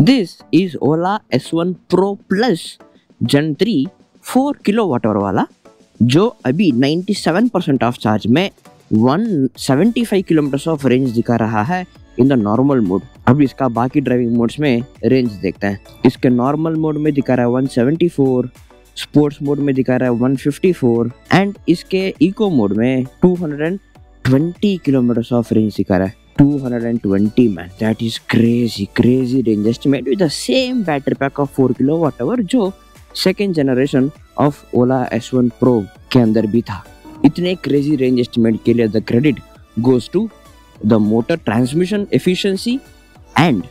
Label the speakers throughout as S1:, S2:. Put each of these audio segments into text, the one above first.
S1: This is Ola S1 Pro Plus Gen 3 4 kilowatt our वाला, जो अभी 97% ऑफ चार्ज में 175 किलोमीटर ऑफ रेंज दिखा रहा है इन द नॉर्मल मोड। अब इसका बाकी ड्राइविंग मोड्स में रेंज देखते हैं। इसके नॉर्मल मोड में दिखा रहा है 174, स्पोर्ट्स मोड में दिखा रहा है 154 एंड इसके इको मोड में 220 किलोमीटर ऑफ रेंज दिखा रहा है। 220 man, that is crazy range estimate with the same battery pack of 4 kilowatt hour जो second generation of Ola S1 Pro के अंदर भी था। इतने क्रेजी रेंज एस्टिमेट के लिए the credit goes to the motor transmission efficiency and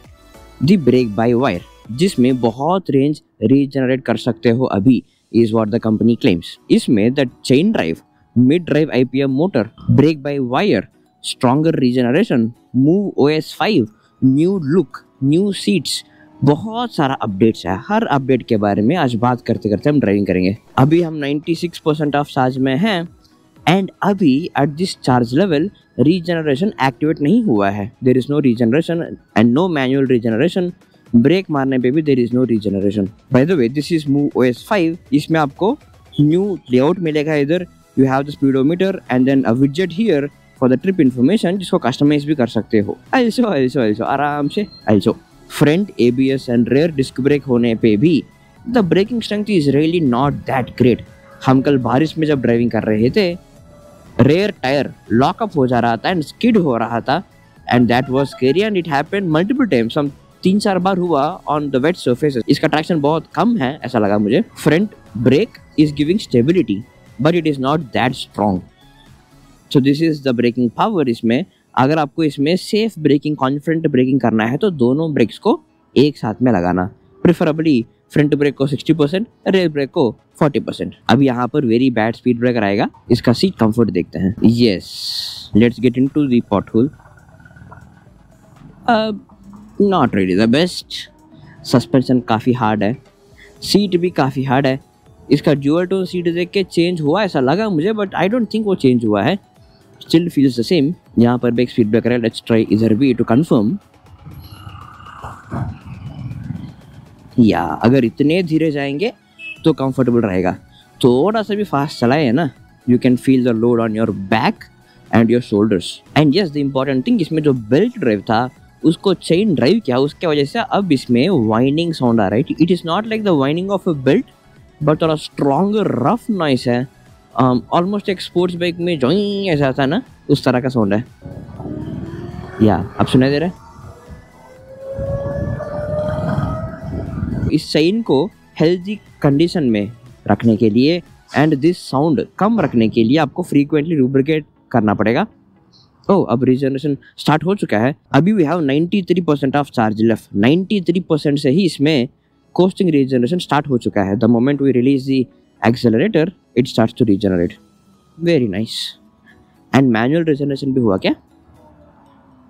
S1: the brake by wire, जिसमें बहुत रेंज रीजनरेट कर सकते हो अभी, is what the company claims. इसमें the chain drive, mid drive IPM motor, brake by wire, stronger regeneration, move OS 5, new look, new seats, बहुत सारा updates है। हर अपडेट के बारे में आज बात करते करते हम ड्राइविंग करेंगे। अभी हम 96% ऑफ चार्ज में हैं एंड अभी at this charge level regeneration activate नहीं हुआ है। There is no regeneration and no manual regeneration. Brake मारने पे भी there is no regeneration. By the way, this is move OS 5। इसमें आपको न्यू लेआउट मिलेगा। इधर you have the speedometer and then a विजेट here for the trip information, जिसको customise भी कर सकते हो। also आराम से also front ABS and rare disc break होने पे भी the breaking strength is really not that great. हम कल बारिश में जब ड्राइविंग कर रहे थे, रेयर टायर लॉकअप हो जा रहा था एंड स्किड हो रहा था and that was scary and it happened multiple times. हम 3-4 बार हुआ ऑन द वेट सरफेसेस। इसका ट्रैक्शन बहुत कम है ऐसा लगा मुझे। Front brake is giving stability but it is not that strong. So this is the braking power. इसमें अगर आपको इसमें सेफ ब्रेकिंग, कॉन्फिडेंट ब्रेकिंग करना है तो दोनों ब्रेक्स को एक साथ में लगाना, प्रेफरेबली फ्रंट ब्रेक को 60%, रेयर ब्रेक को 40%। अब यहाँ पर वेरी बैड स्पीड ब्रेकर आएगा। इसका सीट कंफर्ट देखते हैं। Yes, let's get into the pothole. Not really the best. Suspension काफ़ी हार्ड है, सीट भी काफ़ी हार्ड है। इसका ड्यूअल टोन सीट देख के चेंज हुआ ऐसा लगा मुझे, बट आई डोंट थिंक वो चेंज हुआ है। Still feels the same. यहाँ पर भी एक स्पीड ब्रेकर है। लेट्स ट्राई इधर भी टू कंफर्म। या अगर इतने धीरे जाएंगे तो कंफर्टेबल रहेगा। थोड़ा सा भी फास्ट चलाए है ना, you can feel the load on your back and your shoulders. And yes, the important thing, इसमें जो बेल्ट ड्राइव था उसको चेन ड्राइव किया, उसके वजह से अब इसमें वाइनिंग साउंड आ रहा है। It is not like the whining of a belt but थोड़ा स्ट्रॉन्गर रफ नॉइस है। ऑलमोस्ट एक स्पोर्ट्स बाइक में जोइंग ऐसा आता है ना, उस तरह का साउंड है। या अब सुनाई दे रहा है। इस चेन को हेल्दी कंडीशन में रखने के लिए एंड दिस साउंड कम रखने के लिए आपको फ्रीक्वेंटली लुब्रिकेट करना पड़ेगा। अब रीजनरेशन स्टार्ट हो चुका है। अभी we have 93% of charge left. 93% से ही इसमें कोस्टिंग रीजनरेशन स्टार्ट हो चुका है। The moment we release the accelerator it starts to regenerate. Very nice. And manual regeneration भी हुआ क्या?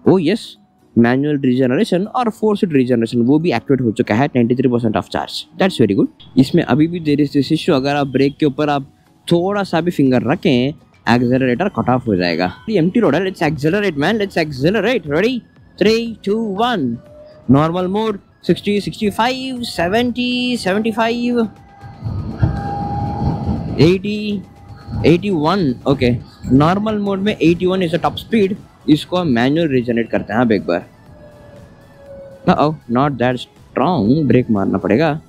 S1: यस, मैनुअल रीजनरेशन और फोर्स्ड रीजनरेशन वो भी एक्टिवेट हो चुका है 93% of charge. That's very good. इसमें अभी भी देयर इज दिस इशू, अगर आप ब्रेक के ऊपर आप थोड़ा सा भी फिंगर रखें, एक्सेलरेटर कट ऑफ हो जाएगा। एम्प्टी रोड है। Let's accelerate man, let's accelerate. Ready, 3, 2, 1। Normal mode 60, 65, 70, 75, 80, 81। Okay, normal mode में 81 इज द टॉप स्पीड। इसको हम मैनुअल रीजनरेट करते हैं अब एक बार। Not that strong. ब्रेक मारना पड़ेगा।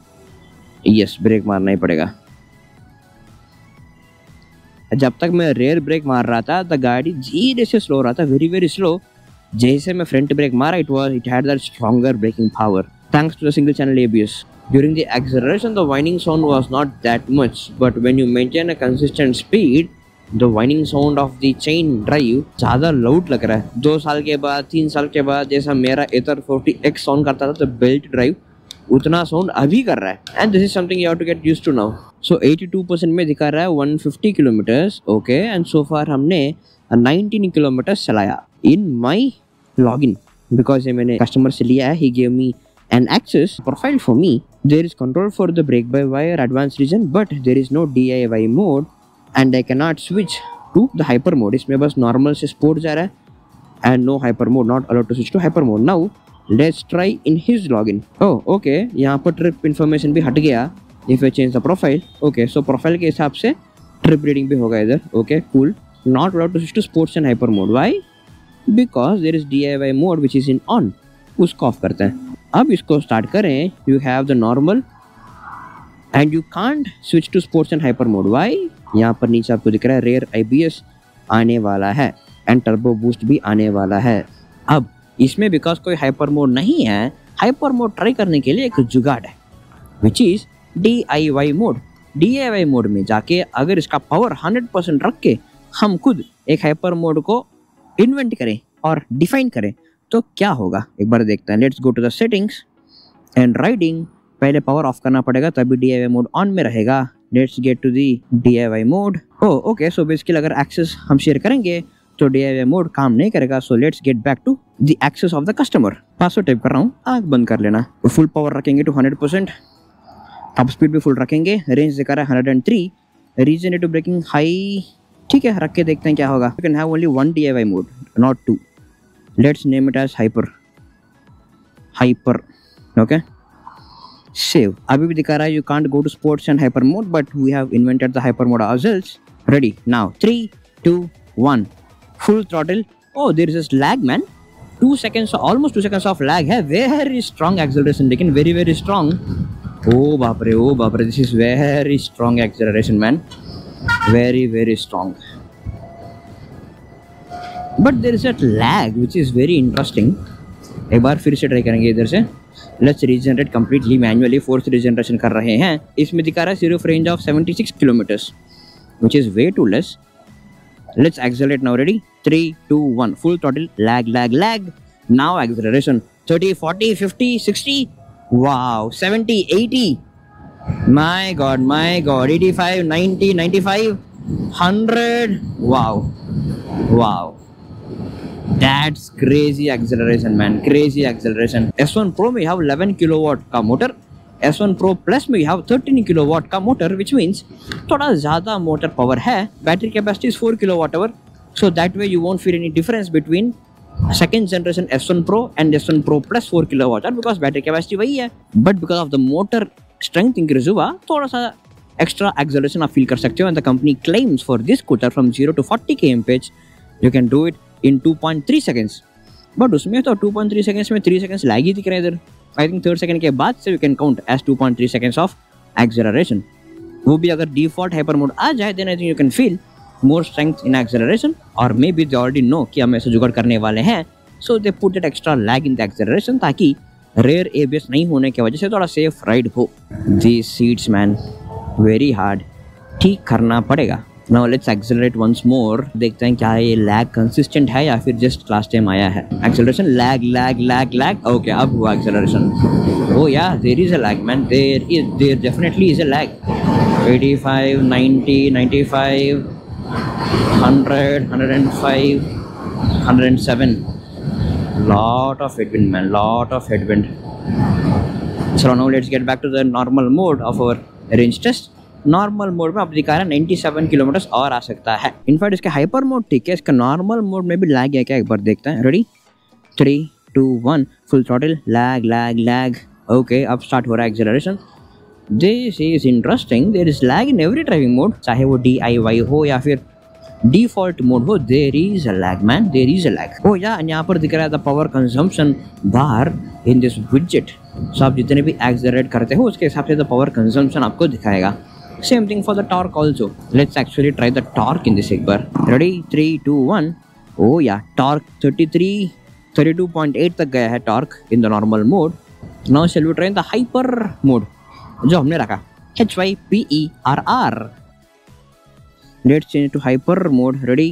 S1: यस, ब्रेक मारना ही पड़ेगा। जब तक मैं रेयर ब्रेक मार रहा था तो गाड़ी धीरे से स्लो रहा था, वेरी स्लो। जैसे मैं फ्रंट ब्रेक मारा, it had that stronger braking power thanks to the single channel ABS. During the acceleration, the whining sound was not that much, but when you maintain a consistent speed, the whining sound of the chain drive ज़्यादा loud लग रहा है। 2 साल के बाद, 3 साल के बाद, जैसा मेरा Ather 40X साउंड करता था तो बेल्ट ड्राइव उतना साउंड अभी कर रहा है। And this is something you have to get used to now. So 82% में दिखा रहा है 150 kilometres. Okay, and so far हमने 19 किलोमीटर्स चलाया इन माई लॉगिन, बिकॉज ये मैंने कस्टमर से लिया है। He gave me an access profile for me. There is control for the brake by wire advanced region, but there is no DIY mode and I cannot switch to the hyper mode. इसमें बस normal से sport जा रहा है and no hyper mode, not allowed to switch to hyper mode. Now let's try in his login. Oh okay, यहाँ पर trip information भी हट गया। If I change the profile, okay so profile के हिसाब से ट्रिप रीडिंग भी होगा इधर। Okay cool. Not allowed to switch to sports and hyper mode, why? Because there is DIY mode which is in on. उसको off करते हैं। अब इसको स्टार्ट करें। You have the normal and you can't switch to sports and hyper mode, why? यहाँ पर नीचे आपको दिख रहा है रेयर IBS आने वाला है एंड टर्बो बूस्ट भी आने वाला है। अब इसमें बिकॉज कोई हाइपर मोड नहीं है, हाइपर मोड ट्राई करने के लिए एक जुगाड़ है which is DIY mode. DIY mode में जाके अगर इसका पावर 100% रख के हम खुद एक हाइपर मोड को इन्वेंट करें और डिफाइन करें तो क्या होगा, एक बार देखते हैं। Let's go to the settings and riding. पहले पावर ऑफ करना पड़ेगा तभी DIY मोड ऑन में रहेगा। Let's get to the DIY mode. Okay so basically अगर एक्सेस हम शेयर करेंगे तो DIY मोड काम नहीं करेगा। So let's get back to the access of the customer. Password type कर रहा हूँ, आँख बंद कर लेना। फुल पावर रखेंगे टू 100%, टॉप स्पीड भी फुल रखेंगे। रेंज दिखा रहा है 103, रीजन टू ब्रेकिंग हाई। ठीक है, रख के देखते हैं क्या होगा। You can have only one DIY mode, not two. Let's name it as hyper. Okay save. अभी भी दिखा रहा है you can't go to sports and hyper mode but we have invented the hyper mode ourselves. Ready now 3 2 1 full throttle. Oh there is a lag man, 2 seconds, almost 2 seconds of lag है। Very strong acceleration, लेकिन very very strong. ओ बाप रे, this is very strong acceleration man, very very strong. But there is a lag which is very interesting. एक बार फिर से try करेंगे इधर से। Let's regenerate completely manually. Fourth regeneration कर रहे हैं। इसमें दिखा रहा है सिर्फ range of 76 kilometres which is way too less. Let's accelerate now. Ready 3 2 1 full throttle. Lag. Now acceleration 30 40 50 60 wow 70 80 my god 85 90 95 100 wow that's crazy acceleration man, crazy acceleration। S1 Pro में you have 11 kilowatt का motor, S1 Pro Plus में you have 13 kilowatt का motor, which means थोड़ा ज़्यादा motor power है। Battery capacity is 4 kilowatt hour, so that way you won't feel any difference between second generation S1 Pro and S1 Pro Plus 4 kilowatt hour because battery capacity वही है, but because of the motor strength increase हुआ थोड़ा सा extra acceleration आप feel कर सकते हो। And the company claims for this scooter from 0 to 40 kmph you can do it in 2.3 seconds। But उसमें तो 2.3 seconds में 3 seconds लैग ही दिख रहे हैं इधर। आई थिंक 3rd second के बाद से you can count as 2.3 seconds of acceleration. वो भी अगर डिफॉल्ट हाइपर मोड आ जाए then I think you can feel more strength in acceleration. और maybe they already know कि हम ऐसे जुगाड़ करने वाले हैं, so they put that extra lag in the acceleration ताकि रेयर ABS नहीं होने की वजह से थोड़ा सेफ राइड हो। These seats man very hard, ठीक करना पड़ेगा। Now let's accelerate once more. देखते हैं क्या ये लैग कंसिस्टेंट है या फिर जस्ट लास्ट टाइम आया है। Acceleration lag. ओके अब हुआ acceleration. Oh yeah there is a lag man, there definitely is a lag. 85 90 95 100 105 107 lot of headwind man, lot of headwind। So now let's get back to the normal mode of our range test। Normal mode में अब दिखा रहा है 97 kilometre और आ सकता है। In fact इसका hyper mode ठीक है, इसका नॉर्मल मोड में भी लैग है क्या एक बार देखते हैं। Ready 3 2 1 full throttle. Lag. Okay अब स्टार्ट हो रहा है acceleration. This is interesting, there is lag in every driving mode, चाहे वो DIY हो या फिर डिफॉल्ट मोड हो। There is a lag man, there is a lag. Oh या यहाँ पर दिख रहा है the power consumption bar in this widget. So आप जितने भी एक्सेलरेट करते हो उसके हिसाब से द पावर कंजम्पशन आपको दिखाएगा। Same thing for the torque also. Let's actually try the torque in this एक बार। Ready 3 2 1 oh yeah torque 32.8 तक गया है torque in the normal mode। Now shall we try the hyper mode जो हमने रखा HYPERR। Let's change to hyper mode। Ready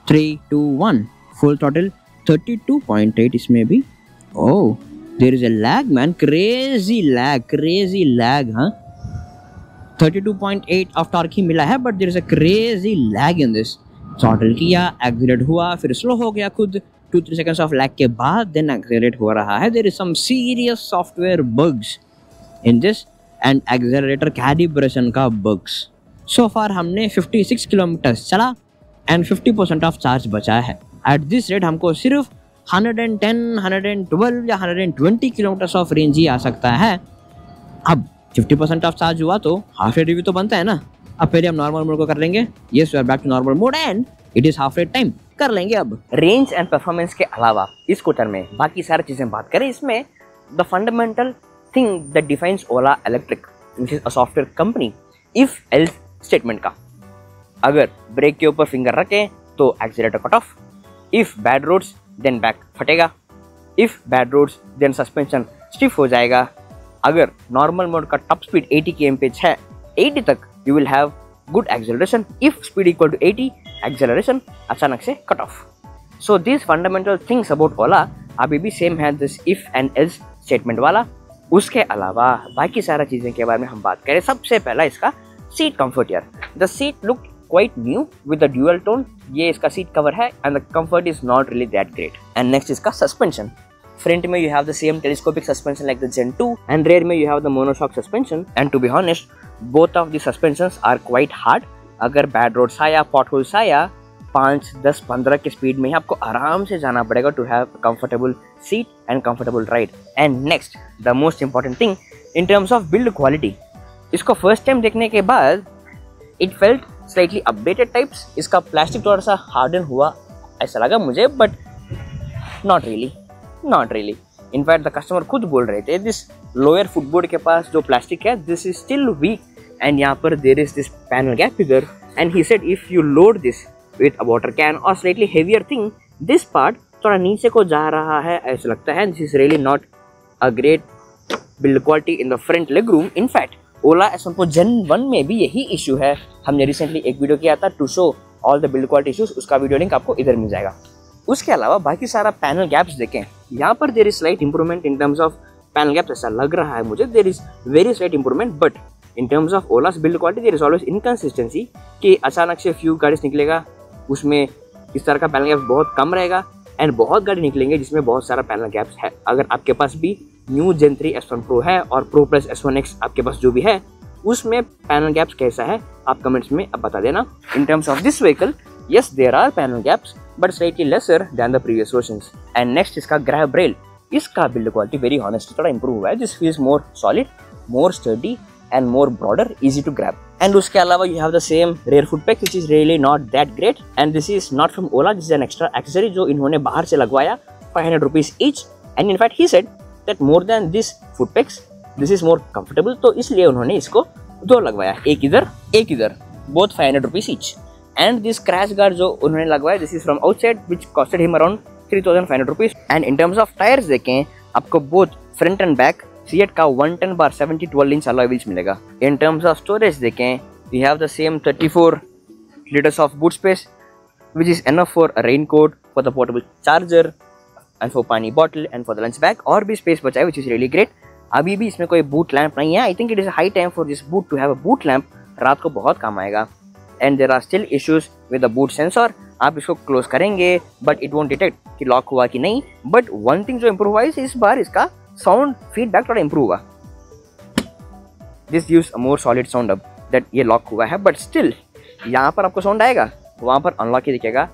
S1: 3 2 1 full throttle 32.8 इसमें भी। Oh there is a lag man, crazy lag हाँ। 32.8 of torque ही मिला है but there is a crazy lag in this. Throttle किया, एक्सेलरेट हुआ, फिर स्लो हो गया खुद 2-3 seconds ऑफ लैग के बाद देन एक्सेलरेट हो रहा है। There is some serious software bugs in this and accelerator calibration का बग्स। सो फार हमने 56 किलोमीटर चला एंड 50% ऑफ चार्ज बचा है। एट दिस रेट हमको सिर्फ 110, 112 या 120 किलोमीटर ऑफ रेंज ही आ सकता है। अब 50% ऑफ चार्ज हुआ तो हाफ रेट रिव्यू तो बनता है ना। अब पहले हम नॉर्मल मोड को कर लेंगे। Yes, we are back to normal mode and it is half rate time. कर लेंगे अब रेंज एंड परफॉर्मेंस के अलावा इस स्कूटर में बाकी सारी चीजें बात करें। इसमें the fundamental thing that defines Ola Electric which is a software company, if else statement का। अगर ब्रेक के ऊपर फिंगर रखें तो accelerator cut off, if bad roads then back फटेगा, if bad roads then suspension stiff हो जाएगा। अगर नॉर्मल मोड का टॉप स्पीड 80 kmph है, 80 तक you will have good acceleration. If speed equal to 80, acceleration अचानक से cut of. So this fundamental things about Ola अभी भी सेम है this if and else statement वाला। उसके अलावा बाकी सारा चीज़ें के बारे में हम बात करें। सबसे पहला इसका सीट कंफर्ट यार। The seat look quite new with the dual tone. ये इसका सीट कवर है and the comfort is not really that great. And next इसका सस्पेंशन। फ्रंट में you have the same telescopic suspension like the Gen 2 and rear में you have the monoshock suspension and to be honest both of the suspensions are quite hard। अगर bad roads आया, potholes आया, 5, 10, 15 के speed में ही आपको आराम से जाना पड़ेगा to have a comfortable seat and comfortable ride। And next the most important thing in terms of build quality, इसको first time देखने के बाद it felt slightly updated types। इसका प्लास्टिक थोड़ा सा harden हुआ ऐसा लगा मुझे, but not really। In fact the customer खुद बोल रहे थे दिस लोअर फुटबोर्ड के पास जो प्लास्टिक है this is still weak and यहाँ पर there is this panel gap इधर। And he said if you load this with a water can और slightly heavier thing, this part थोड़ा नीचे को जा रहा है ऐसा लगता है। This is really not a great build quality in the front leg room. In fact Ola S1 Pro Gen 1 में भी यही इशू है। हमने रिसेंटली एक वीडियो किया था to show all the build quality issues, उसका वीडियो लिंक आपको इधर मिल जाएगा। उसके अलावा बाकी सारा पैनल गैप्स देखें, यहाँ पर there is slight improvement in terms of panel gaps ऐसा लग रहा है मुझे। There is very slight improvement, but in terms of Ola's build quality there is always inconsistency कि अचानक से फ्यू गाड़ीज निकलेगा उसमें इस तरह का पैनल गैप्स बहुत कम रहेगा एंड बहुत गाड़ी निकलेंगे जिसमें बहुत सारा पैनल गैप्स है। अगर आपके पास भी न्यू Gen 3 S1 Pro है और Pro Plus S1X आपके पास जो भी है उसमें पैनल गैप्स कैसा है आप कमेंट्स में अब बता देना। इन terms of this vehicle yes there are panel gaps but slightly lesser than the previous versions। and next इसका grab rail, इसका build quality very honestly थोड़ा improve हुआ है। this feels more solid, more sturdy and more broader, easy to grab। and उसके अलावा you have the same rear foot pegs which is really not that great and this is not from Ola, this is an extra accessory जो इन्होंने बाहर से लगवाया 500 rupees each। and in fact he said that more than this foot pegs this is more comfortable, तो इसलिए उन्होंने इसको दो लगवाया, एक इधर both 500 rupees each। and this crash guard जो उन्होंने लगवाया this is from outside which costed him around 3500 rupees। and in terms of tires देखें आपको both front and back Fiat का 110/70 12-inch alloy wheels मिलेगा। in terms of storage देखें we have the same 34 liters of boot space which is enough for a raincoat, for the portable charger and for पानी bottle and for the lunch bag। और भी space बचा है which is really great। अभी भी इसमें कोई boot lamp नहीं है। I think it is a high time for this boot to have a boot lamp, रात को बहुत काम आएगा। and there are still issues with the boot sensor। आप इसको क्लोज करेंगे बट इट वोंट डिटेक्ट कि लॉक हुआ कि नहीं। बट वन थिंग जो इम्प्रूव हुआ है इस बार इसका साउंड फीडबैक थोड़ा इम्प्रूव हुआ। This gives a more solid sound अब दैट ये लॉक हुआ है, बट स्टिल यहाँ पर आपको साउंड आएगा, वहाँ पर अनलॉक ही दिखेगा।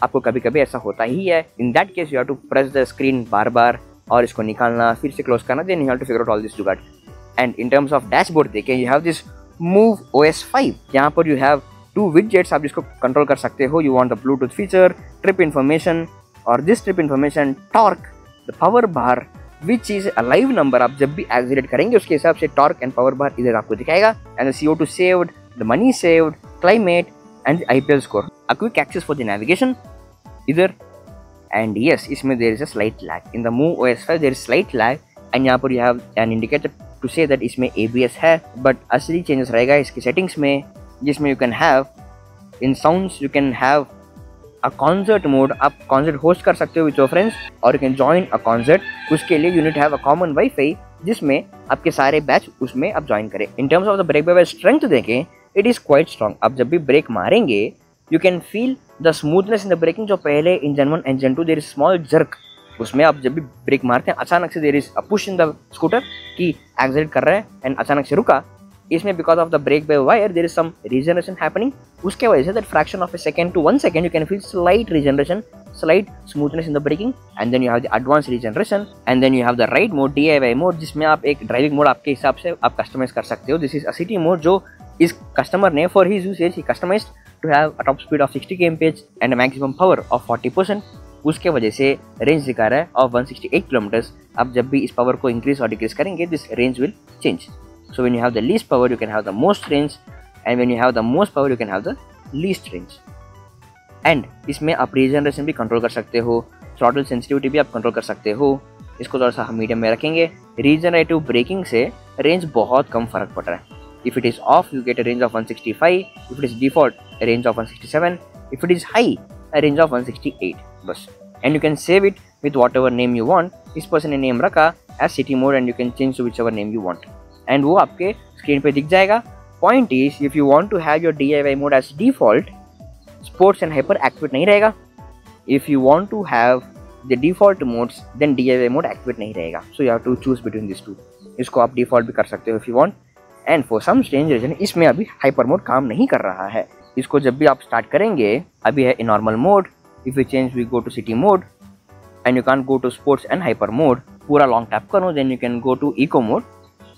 S1: आपको कभी कभी ऐसा होता ही है। In that case you have to press the screen बार बार और इसको निकालना फिर से क्लोज करना, then you have to figure out all this जुगाड़। And in terms of dashboard देखें you have this move OS 5। यहाँ पर यू हैव 2 widgets, आप जिसको कंट्रोल कर सकते हो। You want the Bluetooth feature, trip information और this trip information, torque, the power bar which is a live number. आप जब भी एक्सीलरेट करेंगे उसके हिसाब से टॉर्क एंड पावर बार इधर आपको दिखाएगा। And the CO2 saved, the money saved, climate and IPL score, a quick access for the navigation इधर। एंड यस इसमें there is a slight lag in the move OS 5, there is slight lag. And यहाँ पर you have an indicator to say that इसमें ABS है, but असली changes रहेगा इसकी settings में, जिसमें you can have in sounds, you can have a concert mode. आप कॉन्सर्ट होस्ट कर सकते हो विद योर फ्रेंड्स और you can join a concert. उसके लिए you need have a common wifi जिसमें आपके सारे बैच उसमें आप ज्वाइन करें। In terms of the brake by strength देखें इट इज क्वाइट स्ट्रॉन्ग। आप जब भी ब्रेक मारेंगे you can feel the smoothness in the braking. जो पहले in Gen 1 and Gen 2 there is small jerk, उसमें आप जब भी ब्रेक मारते हैं अचानक से there is a push in the scooter कि एक्सीलरेट कर रहे हैं एंड अचानक से रुका। इसमें because of the brake by wire there is some regeneration happening उसके वजह से that fraction of a second to 1 second you can feel slight regeneration, slight smoothness in the braking, and then you have the advance regeneration, and then you have the ride mode, DIY mode, जिसमें आप एक driving mode आपके हिसाब से आप customise कर सकते हो। This is a city mode जो इस कस्टमर ने फॉर हिज यूसेज ही customised to have a top speed of 60 kmph and a maximum power of 40%। उसके वजह से रेंज दिखा रहा है ऑफ 168 किलोमीटर्स। अब जब भी इस पावर को इंक्रीज और डिक्रीज करेंगे this range will change. So when you have the least power you can have the most range, and when you have the most power you can have the least range. And इसमें आप regeneration भी control कर सकते हो, throttle sensitivity भी आप control कर सकते हो। इसको थोड़ा सा हम मीडियम में रखेंगे। रीजनरेटिव ब्रेकिंग से रेंज बहुत कम फर्क पड़ रहा है। If it is of you get a range of 165, if it is default a range of 167, if it is high a range of 168 बस। and you can save it with whatever name you want। इस person ने name रखा as city mode and you can change to whichever name you want and वो आपके screen पे दिख जाएगा। point is if you want to have your DIY mode as default, sports and hyper activate नहीं रहेगा। if you want to have the default modes then DIY mode activate नहीं रहेगा। so you have to choose between these two। इसको आप default भी कर सकते हो if you want, and for some strange reason इसमें अभी hyper mode काम नहीं कर रहा है। इसको जब भी आप स्टार्ट करेंगे, अभी है in normal mode, if you change we go to city mode and you can go to sports and hyper mode. पूरा लॉन्ग टैप करो then you can go to eco mode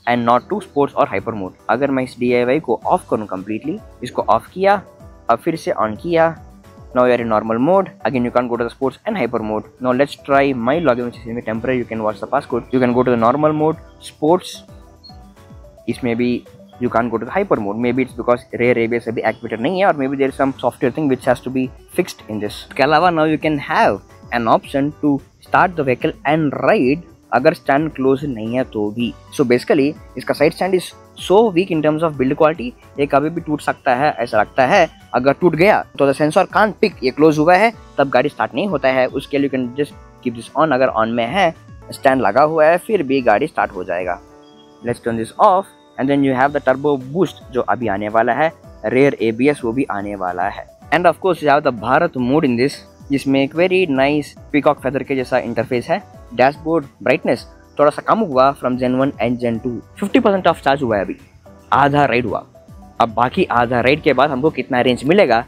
S1: and not to sports और hyper mode. अगर मैं इस DIY को of करूँ completely, इसको of किया, अब फिर से ऑन किया, now you are in normal mode, again you can go to the sports and hyper mode. Now let's try my login which is temporary, you can watch the passcode, you can go to the normal mode, sports, इसमें भी you can't go to the hyper mode, maybe it's because rear ABS अभी activated नहीं है, or maybe there is some software thing which has to be fixed in this। इसके अलावा now you can have an option to start the vehicle and ride अगर stand close नहीं है तो भी। so basically इसका side stand is so weak in terms of build quality, ये कभी भी टूट सकता है, ऐसा लगता है। अगर टूट गया तो the sensor can't pick ये close हुआ है तब गाड़ी start नहीं होता है। उसके लिए you can just keep this on, अगर on में है, stand लगा हुआ है, फिर भी गाड़ी start हो जाएगा। let's turn this off and then you have the turbo boost जो अभी आने वाला है, rear ABS वो भी आने वाला है, and of course you have the Bharat mode in this, जिसमें एक very nice peacock feather के जैसा इंटरफेस है। डैशबोर्ड ब्राइटनेस थोड़ा सा कम हुआ from Gen 1 and Gen 2, 50% of charge हुआ है, अभी आधा राइड हुआ। अब बाकी आधा राइड के बाद हमको कितना रेंज मिलेगा,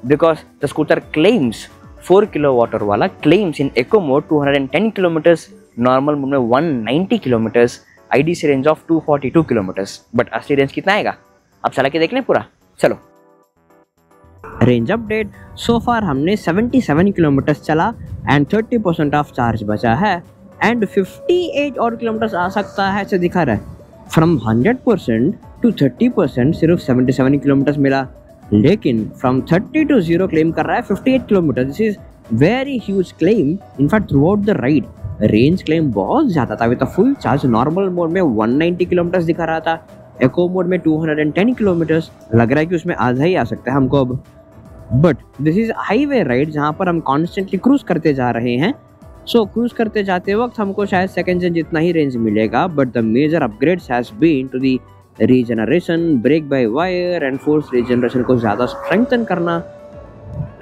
S1: because the scooter claims 4 kilowatt वाला claims in eco mode 210 kilometres, normal mode में 190 kilometres, IDC range of 242 kilometres. But असली रेंज कितना आएगा अब चला के देख लें पूरा, चलो। रेंज अपडेट, सो फार हमने 77 किलोमीटर्स चला एंड 30% ऑफ चार्ज बचा है एंड 58 और किलोमीटर्स आ सकता है, ऐसे दिखा रहा है। फ्रॉम 100% टू 30% सिर्फ 77 किलोमीटर्स मिला, लेकिन फ्रॉम 30 टू 0 क्लेम कर रहा है 58 kilometre. This is very huge claim. In fact through out the ride range claim बहुत ज़्यादा था। With full charge normal mode में 190 किलोमीटर्स दिखा रहा था, एको मोड में 210 किलोमीटर्स, लग रहा है कि उसमें आधा ही आ सकता है हमको अब। But this is highway ride जहाँ पर हम कॉन्स्टेंटली क्रूज करते जा रहे हैं। सो क्रूज करते जाते वक्त हमको शायद सेकेंड जेन जितना ही रेंज मिलेगा, but the major upgrades has been to the regeneration, brake by wire and force regeneration को ज़्यादा स्ट्रेंथन करना।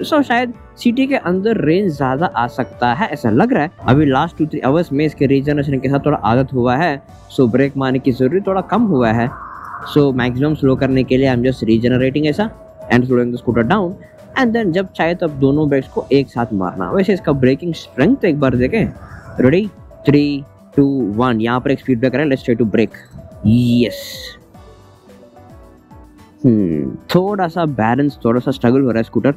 S1: सो शायद सिटी के अंदर रेंज ज़्यादा आ सकता है, ऐसा लग रहा है। अभी लास्ट 2-3 आवर्स में इसके रीजनरेशन के साथ थोड़ा आदत हुआ है, सो ब्रेक मारने की जरूरत थोड़ा कम हुआ है। सो मैक्सिमम स्लो करने के लिए आई एम जस्ट रीजनरेटिंग ऐसा and slowing the scooter down, and then जब चाहे तब दोनों ब्रेक्स को एक साथ मारना। वैसे इसका ब्रेकिंग स्ट्रेंथ एक बार देखें, रेडी 3 2 1, यहाँ पर एक स्पीड ब्रेकर है, let's try to brake. Yes, थोड़ा सा बैलेंस, थोड़ा सा स्ट्रगल हो रहा है scooter.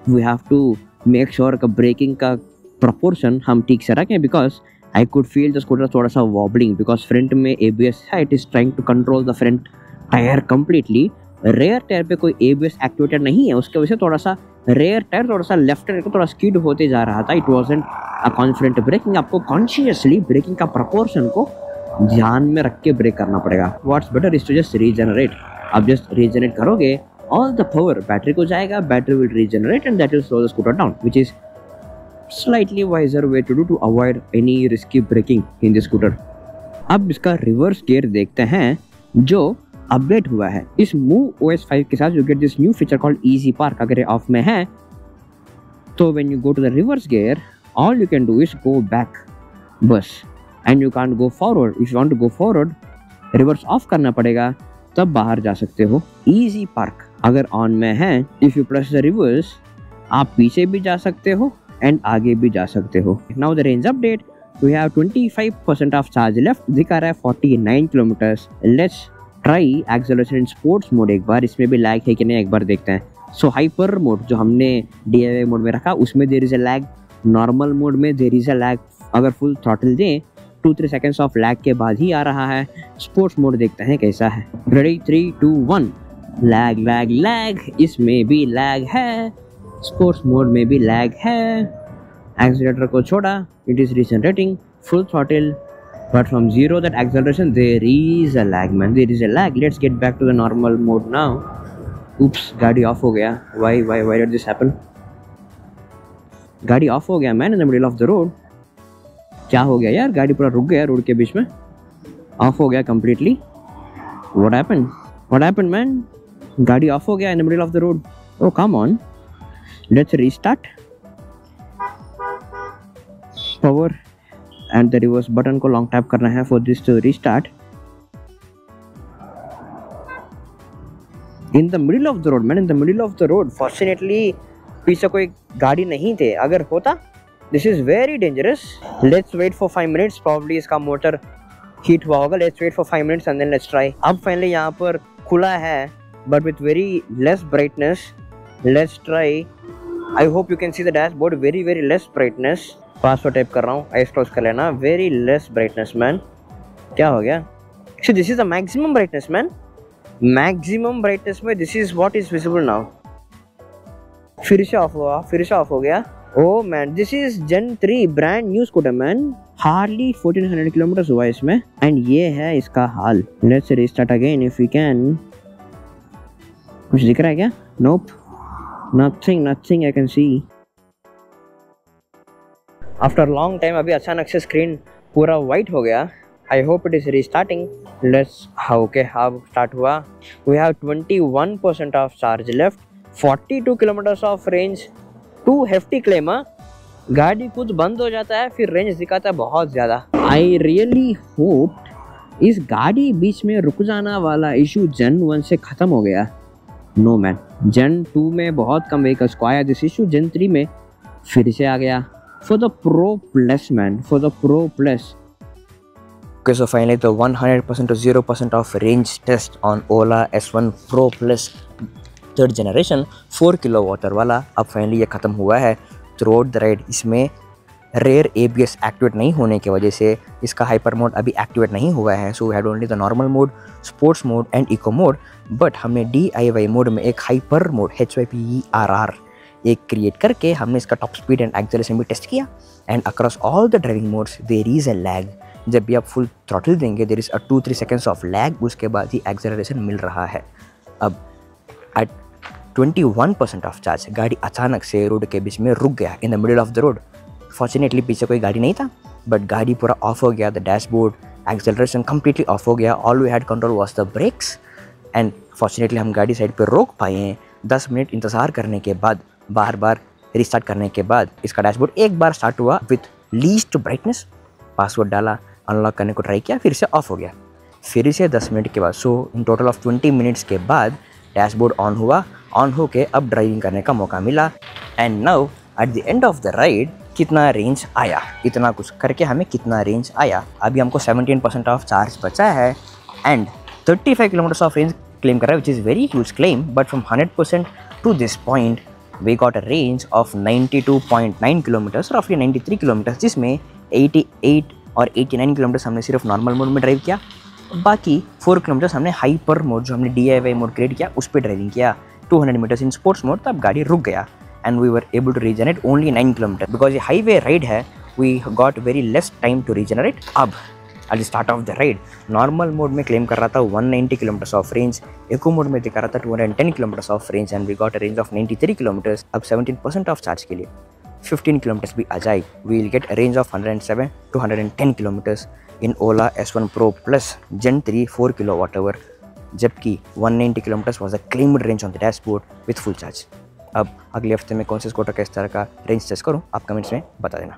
S1: We have to make sure का ब्रेकिंग का प्रोपोर्शन हम ठीक से रखें, because I could feel the scooter थोड़ा सा वॉबलिंग, बिकॉज फ्रंट में ABS है, it is trying to control the front tyre completely. Rear tyre पे कोई ABS एक्टिवेटेड नहीं है, उसके वजह से थोड़ा सा रेयर टायर थोड़ा सा लेफ्ट टायर को थोड़ा स्किड होते जा रहा था। It wasn't a confident braking. आपको कॉन्शियसली ब्रेकिंग का प्रोपोर्शन को ध्यान में रख के ब्रेक करना पड़ेगा। What's better is to just regenerate. आप जस्ट रीजनरेट करोगे, all the power बैटरी को जाएगा, battery will regenerate and that will slow the scooter down, which is slightly wiser way to do to avoid any risky braking in the scooter। अब इसका reverse gear देखते हैं जो update हुआ है इस Move OS 5 के साथ। You get this new feature called Easy Park। अगर ये ऑफ में है तो when you go to the reverse gear, all you can do is go back बस, and you can't go forward। if you want to go forward, reverse of करना पड़ेगा, तब बाहर जा सकते हो। Easy Park अगर ऑन में है, if you press the reverse, आप पीछे भी जा सकते हो एंड आगे भी जा सकते हो। Now the range update, we have 25% of charge left, दिखा रहा है 49 kilometres. Let's try acceleration in sports mode एक बार, इसमें भी लैग है कि नहीं एक बार देखते हैं। सो हाइपर मोड जो हमने DIY मोड में रखा उसमें there is a lag, normal mode में देयर इज अ लैग। अगर फुल थ्रॉटल दें 2-3 सेकेंड्स ऑफ लैग के बाद ही आ रहा है। स्पोर्ट्स मोड देखते हैं कैसा है। रेडी 3, 2, 1, लैग लैग लैग, इसमें भी लैग है, स्पोर्ट्स मोड में भी लैग है। एक्सीलरेटर को छोड़ा, it is regenerating, full throttle, but from 0 that acceleration there is a lag man, there is a lag. Let's get back to the normal mode now. Oops, गाड़ी of हो गया। why did this happen? गाड़ी of हो गया man in the middle of the road। क्या हो गया यार, गाड़ी पूरा रुक गया रोड के बीच में, ऑफ हो गया completely। what happened man? गाड़ी ऑफ हो गया in the middle of the road। oh come on, let's restart। power and the reverse button को लॉन्ग टैप करना है for this to restart। in the middle of the road man, in the middle of the road, fortunately पीछे कोई गाड़ी नहीं थे, अगर होता this is very dangerous। let's wait for 5 minutes, probably इसका मोटर हीट हुआ होगा। let's wait for 5 minutes and then let's try। अब फाइनली यहाँ पर खुला है but with very less brightness। let's try। I hope you can see the dashboard, very less brightness। Password type कर रहा हूँ, आइस क्लोज कर लेना। वेरी लेस ब्राइटनेस मैन, क्या हो गया? Actually this is the maximum brightness man, maximum brightness में this is what is visible now. फिर से ऑफ हुआ, फिर से ऑफ हो गया। Oh man, this is Gen 3 brand new scooter man, hardly 1400 kilometre हुआ इसमें एंड ये है इसका हाल। Let's restart again if we can. कुछ दिख रहा है क्या? Nope, nothing I can see. After long time अभी अचानक से स्क्रीन पूरा वाइट हो गया। I hope it is restarting. Let's okay, अब स्टार्ट हुआ। We have 21% of charge left, 42 kilometres of range. Too hefty claim. गाड़ी खुद बंद हो जाता है फिर रेंज दिखाता है बहुत ज़्यादा। आई रियली होप इस गाड़ी बीच में रुक जाना वाला इशू Gen 1 से ख़त्म हो गया। नो मैन, Gen 2 में बहुत कम व्हीकल्स को आया दिस इशू, Gen 3 में फिर से आ गया। For the Pro Plus man, for the Pro Plus। Okay, so finally the 100% to 0% of range test on Ola S1 Pro Plus 3rd generation 4 kilowatt वाला अब फाइनली ये ख़त्म हुआ है। थ्रूआउट द राइड इसमें रेयर ABS एक्टिवेट नहीं होने की वजह से इसका हाइपर मोड अभी एक्टिवेट नहीं हुआ है। So we had only the normal mode, sports mode and eco mode. But हमने DIY मोड में एक हाइपर मोड HYPERR एक क्रिएट करके हमने इसका टॉप स्पीड एंड एक्सेलरेशन भी टेस्ट किया and across all the driving modes there is a lag. जब भी आप फुल थ्रॉटल देंगे there is a 2-3 seconds of lag, उसके बाद ही एक्सेलरेशन मिल रहा है। अब एट 21% ऑफ चार्ज गाड़ी अचानक से रोड के बीच में रुक गया in the middle of the road. Fortunately पीछे कोई गाड़ी नहीं था बट गाड़ी पूरा ऑफ हो गया। The dashboard, acceleration completely off हो गया। All we had control was the brakes and fortunately हम गाड़ी साइड पर रोक पाए हैं। 10 मिनट इंतज़ार करने के बाद, बार रिस्टार्ट करने के बाद इसका डैशबोर्ड एक बार स्टार्ट हुआ विथ लीस्ट ब्राइटनेस। पासवर्ड डाला, अनलॉक करने को ट्राई किया, फिर से ऑफ हो गया। फिर से 10 मिनट के बाद, सो इन टोटल ऑफ 20 मिनट्स के बाद डैशबोर्ड ऑन हुआ। ऑन होके अब ड्राइविंग करने का मौका मिला and now at the end of the ride कितना रेंज आया, इतना कुछ करके हमें कितना रेंज आया। अभी हमको 17% ऑफ चार्ज बचा है and 35 kilometres of range claim कर रहा है, which is very huge claim. But from 100% to this point we got a range of 92.9 kilometres, रफली 93 किलोमीटर्स, जिसमें 88 और 89 किलोमीटर्स हमने सिर्फ नॉर्मल मोड में ड्राइव किया। बाकी 4 किलोमीटर्स हमने हाइपर मोड जो हमने DIY मोड क्रिएट किया उस पर ड्राइविंग किया। 200 मीटर्स इन स्पोर्ट्स मोड, तब गाड़ी रुक गया and we were able to regenerate only 9 kilometre because ये हाईवे राइड है। We got very less time to regenerate. अब at the start of the ride normal mode में claim कर रहा था 190 kilometres of range, eco mode में दिखा रहा था 210 kilometres of range and we got a range of 93 kilometres. अब 17% ऑफ चार्ज के लिए 15 किलोमीटर्स भी आ जाए, we will get a range of 107 to 110 kilometres in Ola S1 Pro Plus Gen 3 4 kWh, जबकि 190 kilometres was a claimed range on the dashboard with full charge. अब अगले हफ्ते में कौन से स्कूटर का इस तरह का रेंज टेस्ट करूँ आप कमेंट्स में बता देना।